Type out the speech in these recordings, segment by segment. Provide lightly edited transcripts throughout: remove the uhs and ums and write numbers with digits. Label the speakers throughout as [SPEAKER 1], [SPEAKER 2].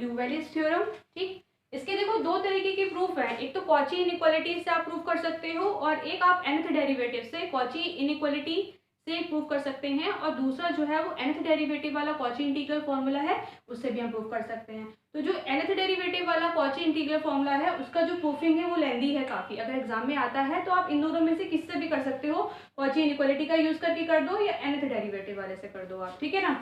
[SPEAKER 1] ल्यूवेलिस theorem. ठीक, इसके देखो दो तरीके के प्रूफ है, एक तो कॉची इनइक्वालिटी से आप प्रूफ कर सकते हो और एक आप nth डेरिवेटिव से कॉची इनइक्वालिटी से प्रूफ कर सकते हैं, और दूसरा जो है वो nth डेरिवेटिव वाला कॉची इंटीग्रल फॉर्मूला है उससे भी हम प्रूफ कर सकते हैं। तो जो nth डेरिवेटिव वाला कॉची इंटीग्रल फॉर्मूला है उसका जो प्रूफिंग है वो लेंदी है काफी, अगर एग्जाम में आता है तो आप इन दोनों में से किससे भी कर सकते हो, कॉची इनइक्वालिटी का यूज करके कर दो या nth डेरिवेटिव वाले से कर दो आप, ठीक है ना।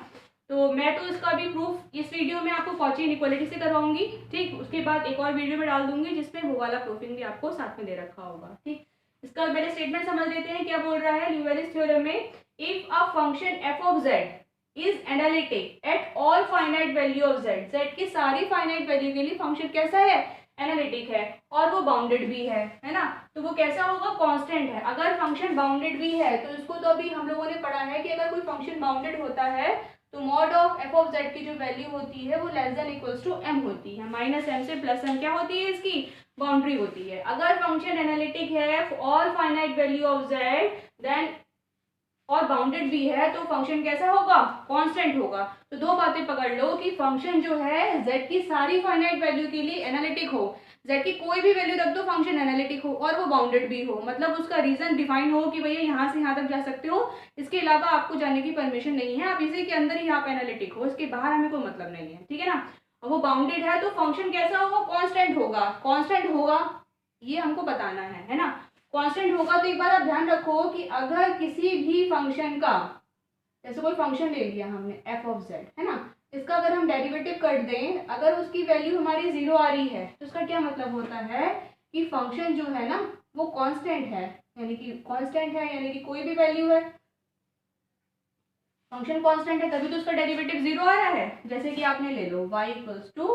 [SPEAKER 1] तो मैं तो इसका भी प्रूफ इस वीडियो में आपको कॉची इनइक्वालिटी से करवाऊंगी। ठीक, उसके बाद एक और वीडियो में डाल दूंगी जिसमें वो वाला प्रूफिंग भी आपको साथ में दे रखा होगा। ठीक, इसका पहले स्टेटमेंट समझ लेते हैं क्या बोल रहा है ल्यूवेलिस थ्योरम में। If a function F of Z is analytic at all finite value of Z, Z की सारी फाइनाइट वैल्यू के लिए फंक्शन कैसा है, एनालिटिक है, और वो बाउंडेड भी है ना। तो वो कैसा होगा, कांस्टेंट है। अगर फंक्शन बाउंडेड भी है तो इसको तो अभी हम लोगों ने पढ़ा है कि अगर कोई फंक्शन बाउंडेड होता है तो mod of F of Z की जो वैल्यू होती है वो less than equals to M होती है, माइनस एम से प्लस एम क्या होती है, इसकी बाउंड्री होती है। अगर फंक्शन एनालिटिक है all finite value of Z then और बाउंडेड भी है तो फंक्शन कैसा होगा, कांस्टेंट होगा। तो दो बातें पकड़ लो कि फंक्शन जो है z की सारी फाइनाइट वैल्यू के लिए एनालिटिक हो, z की कोई भी वैल्यू रख दो फंक्शन एनालिटिक हो, और वो बाउंडेड भी हो, मतलब उसका रीजन डिफाइन हो कि भैया यहाँ से यहाँ तक जा सकते हो, इसके अलावा आपको जाने की परमिशन नहीं है, आप इसी के अंदर ही आप एनालिटिक हो, इसके बाहर हमें कोई मतलब नहीं है, ठीक है ना। और वो बाउंडेड है तो फंक्शन कैसा होगा, कांस्टेंट होगा। कांस्टेंट होगा ये हमको बताना है ना। कांस्टेंट होगा तो एक बार आप ध्यान रखो कि अगर किसी भी फंक्शन का, जैसे कोई फंक्शन ले लिया हमने एफ ऑफ जेड, है ना, इसका अगर हम डेरिवेटिव कर दें, अगर उसकी वैल्यू हमारी 0 आ रही है तो इसका क्या मतलब होता है कि फंक्शन जो है ना वो कांस्टेंट है, यानी कि कांस्टेंट है, यानी कि कोई भी वैल्यू है, फंक्शन कांस्टेंट है तभी तो उसका डेरिवेटिव 0 आ रहा है। जैसे कि आपने ले लो y इक्वल्स टू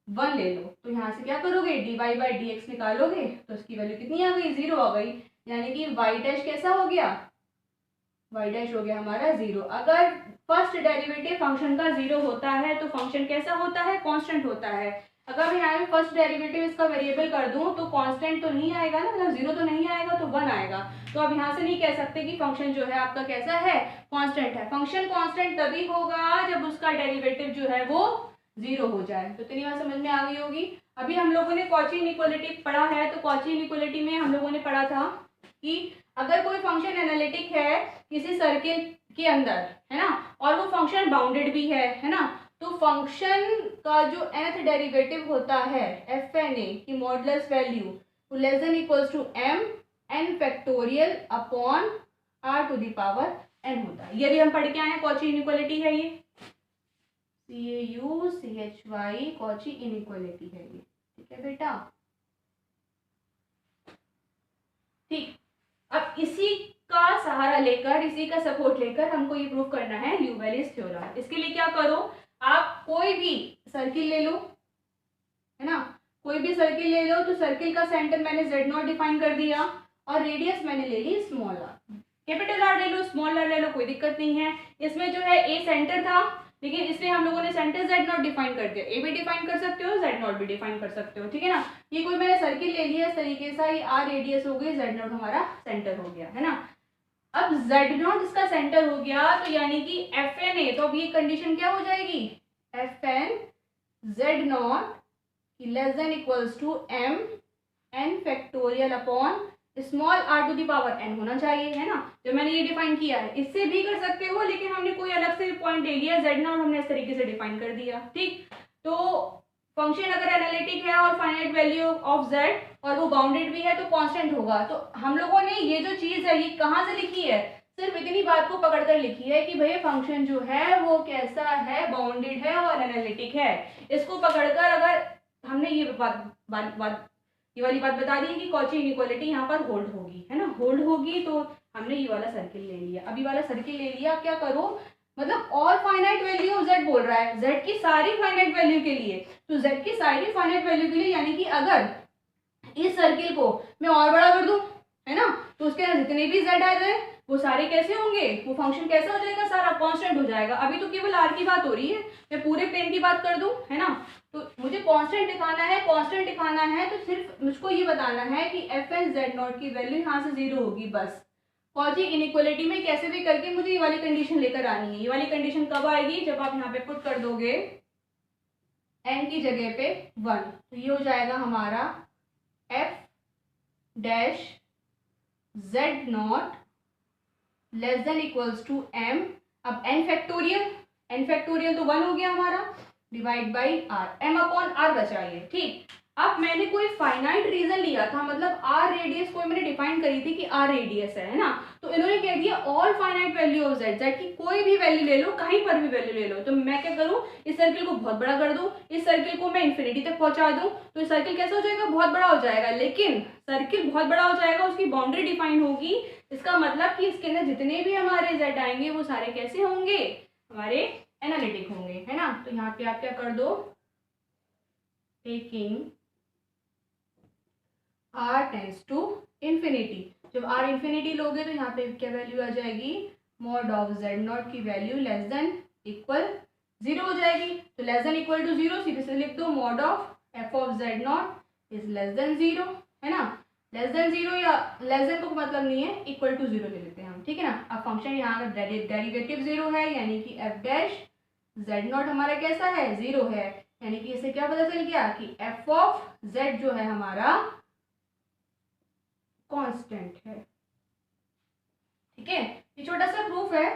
[SPEAKER 1] 1 ले लो, तो यहाँ से क्या करोगे, dy बाई डी एक्स निकालोगे तो उसकी वैल्यू कितनी आ गई, 0 आ गई, यानी कि y डैश कैसा हो गया, y डैश हो गया हमारा 0। अगर फर्स्ट डेरिवेटिव फंक्शन का 0 होता है तो फंक्शन कैसा होता है, कांस्टेंट होता है। अगर मैं यहाँ पे फर्स्ट डेरिवेटिव इसका वेरिएबल कर दूं तो कांस्टेंट तो नहीं आएगा ना, मतलब 0 तो नहीं आएगा तो 1 आएगा। तो आप यहाँ से नहीं कह सकते कि फंक्शन जो है आपका कैसा है, कांस्टेंट है। फंक्शन कांस्टेंट तभी होगा जब उसका डेरिवेटिव जो है वो 0 हो जाए। तो इतनी बात समझ में आ गई होगी। अभी हम लोगों ने कॉची इनइक्वालिटी पढ़ा है, तो कॉची इनइक्वालिटी में हम लोगों ने पढ़ा था कि अगर कोई फंक्शन एनालिटिक है किसी सर्किल के अंदर, है ना, और वो फंक्शन बाउंडेड भी है ना, तो फंक्शन का जो nth डेरिवेटिव होता है एफ एन ए की मॉडुलस वैल्यू वो less than equals to M N factorial upon R to the power N होता है। ये भी हम पढ़ के आए हैं, कॉची इनइक्वालिटी है ये, CAUCHY कॉची इनइक्वालिटी है ये, ठीक है बेटा। ठीक, अब इसी का सहारा लेकर, इसी का सपोर्ट लेकर हमको ये प्रूव करना है ल्यूवेलिस थ्योरम। इसके लिए क्या करो, आप कोई भी सर्किल ले लो, है ना, कोई भी सर्किल ले लो, तो सर्किल का सेंटर मैंने Z0 डिफाइन कर दिया और रेडियस मैंने ले ली स्मॉल r, कैपिटल R ले लो स्मॉल r ले लो, कोई दिक्कत नहीं है। इसमें जो है A सेंटर था, लेकिन इसलिए हम लोगों ने सेंटर Z0 डिफाइन कर दिया। A भी डिफाइन कर सकते हो, Z0 भी डिफाइन कर सकते हो, ठीक है ना। ये कोई मैंने सर्किल ले लिया इस तरीके से, ये R रेडियस हो गई, Z0 हमारा सेंटर हो गया, है ना। अब Z0 इसका सेंटर हो गया तो यानी कि FN तो अब ये कंडीशन क्या हो जाएगी, FN Z0 less than equals to m n factorial upon small r to the power n होना चाहिए, है ना। जो मैंने ये डिफाइन किया है, इससे भी कर सकते हो, लेकिन हमने कोई अलग से पॉइंट ले लिया, Z0 हमने इस तरीके से डिफाइन कर दिया। ठीक, तो फंक्शन अगर एनालिटिक है और फाइनाइट वैल्यू ऑफ z और वो बाउंडेड भी है तो कांस्टेंट होगा। तो हम लोगों ने ये जो चीज है ये कहाँ से लिखी है, सिर्फ इतनी बात को पकड़कर लिखी है कि भैया फंक्शन जो है वो कैसा है, बाउंडेड है और एनालिटिक है। इसको पकड़कर अगर हमने ये ये वाली बात बता दी है कि कॉची इनइक्वालिटी यहाँ पर होल्ड होगी, है ना, होल्ड होगी, तो हमने ये वाला सर्किल ले लिया। अभी वाला सर्किल ले लिया, क्या करो, मतलब all finite value of z बोल रहा है, z की सारी फाइनाइट वैल्यू के लिए, तो z की सारी फाइनाइट वैल्यू के लिए यानी कि अगर इस सर्किल को मैं और बड़ा कर दूं, है ना, तो उसके अंदर जितने भी z आ रहे हैं वो सारे कैसे होंगे, वो फंक्शन कैसा हो जाएगा, सारा कांस्टेंट हो जाएगा। अभी तो केवल r की बात हो रही है, मैं पूरे प्लेन की बात कर दूं, है ना, तो मुझे कांस्टेंट दिखाना है, कांस्टेंट दिखाना है तो सिर्फ मुझको ये बताना है कि FN Z0 की वैल्यू यहाँ से 0 होगी बस। कॉची इनइक्वालिटी में कैसे भी करके मुझे ये वाली कंडीशन लेकर आनी है। ये वाली कंडीशन कब आएगी, जब आप यहाँ पे पुट कर दोगे n की जगह पे 1, तो ये हो जाएगा हमारा f dash z not less than equals to m। अब n फैक्टोरियल तो 1 हो गया हमारा, divide by r, m upon r बचा ये, ठीक। अब मैंने कोई फाइनाइट रीजन लिया था, मतलब r रेडियस कोई मैंने डिफाइन करी थी कि r रेडियस है ना, तो इन्होंने कह दिया all finite value of z, z की कोई भी वैल्यू ले लो, कहीं पर भी वैल्यू ले लो। तो मैं क्या करूँ, इस सर्किल को बहुत बड़ा कर दूं, इस सर्किल को मैं इन्फिनिटी तक पहुंचा दूं, तो इस सर्किल कैसा हो जाएगा, बहुत बड़ा हो जाएगा। लेकिन सर्किल बहुत बड़ा हो जाएगा, उसकी बाउंड्री डिफाइन होगी, इसका मतलब कि इसके अंदर जितने भी हमारे z आएंगे वो सारे कैसे होंगे, हमारे एनालिटिक होंगे, है ना। तो यहाँ पे आप क्या कर दो, taking r tends to infinity, जब r इन्फिनिटी लोगे तो यहाँ पे क्या वैल्यू आ जाएगी, मॉड ऑफ z नॉट की वैल्यू लेस देन इक्वल 0 हो जाएगी। तो लेस देन इक्वल टू 0 सीधे से लिख दो, mod of f of z not is less than 0, है ना। लेस देन 0 या लेस देन को मतलब नहीं है, इक्वल टू 0 ले लेते हैं हम, ठीक है ना। अब फंक्शन यहाँ का डेरिवेटिव 0 है, यानी कि f डैश z नॉट हमारा कैसा है, 0 है, यानी कि इसे क्या पता चल गया कि f ऑफ z जो है हमारा कांस्टेंट है, ठीक है। ये छोटा सा प्रूफ है।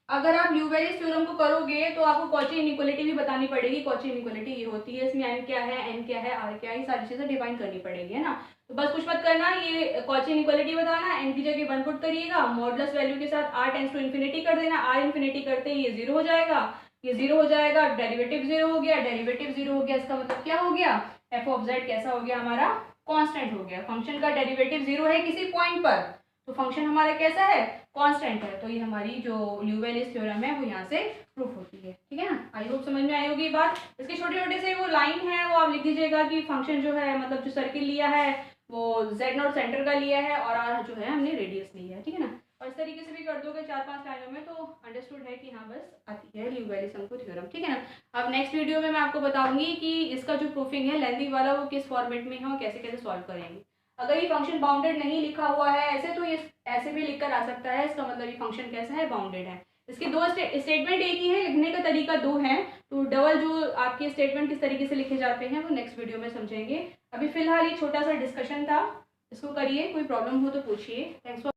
[SPEAKER 1] अगर आप ल्यूवेरियस थ्योरम को करोगे तो आपको कॉची इनइक्वालिटी भी बतानी पड़ेगी। कॉची इनइक्वालिटी ये होती है, इसमें n क्या है, n क्या है, r क्या है, ये सारी चीजें डिफाइन करनी पड़ेगी, है ना। तो बस कुछ मत करना, ये कॉची इनइक्वालिटी बताना, n की जगह 1 पुट करिएगा, मॉडुलस वैल्यू के साथ r टेंड्स टू इन्फिनिटी कर देना, r इन्फिनिटी करते ही ये 0 हो जाएगा, ये 0 हो जाएगा, डेरिवेटिव 0 हो गया, डेरिवेटिव 0 हो गया, इसका मतलब क्या हो गया, f ऑफ z कैसा हो गया हमारा, कांस्टेंट हो गया। फंक्शन का डेरिवेटिव 0 है किसी पॉइंट पर, तो फंक्शन हमारा कैसा है, कांस्टेंट है। तो ये हमारी जो ल्यूवेरियस थ्योरम है वो यहाँ से प्रूफ होती है, ठीक है ना। आई होप समझ में आई होगी बात। इसके छोटे छोटे से वो लाइन है, वो आप लिख दीजिएगा कि फंक्शन जो है, मतलब जो सर्किल लिया है वो z नॉट सेंटर का लिया है और r जो है हमने रेडियस लिया है, ठीक है ना। और इस तरीके से भी कर दोगे 4-5 लाइनों में तो अंडरस्टूड है कि हाँ बस आती है ल्यूवेरियस थ्योरम, ठीक है ना। अब नेक्स्ट वीडियो में मैं आपको बताऊंगी कि इसका जो प्रूफिंग है लेंथी वाला वो किस फॉर्मेट में है और कैसे कैसे सॉल्व करेंगे। अगर ये फंक्शन बाउंडेड नहीं लिखा हुआ है ऐसे, तो ये ऐसे भी लिखकर आ सकता है, इसका मतलब ये फंक्शन कैसा है, बाउंडेड है। इसके दो स्टेटमेंट एक ही है, लिखने का तरीका दो है, तो डबल जो आपके स्टेटमेंट किस तरीके से लिखे जाते हैं वो नेक्स्ट वीडियो में समझेंगे। अभी फिलहाल ये छोटा सा डिस्कशन था, इसको करिए, कोई प्रॉब्लम हो तो पूछिए। Thanks for